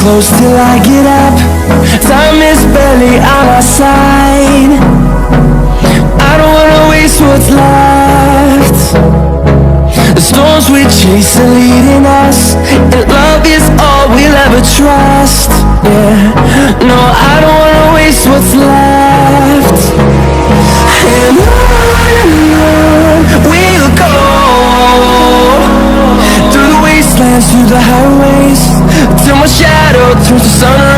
Close till I get up. Time is barely on our side. I don't wanna waste what's left. The storms we chase are leading us, and love is all we'll ever trust. Yeah, no, I don't wanna waste what's left. And on we'll go, through the wastelands, through the highways, till my shadow turns to sun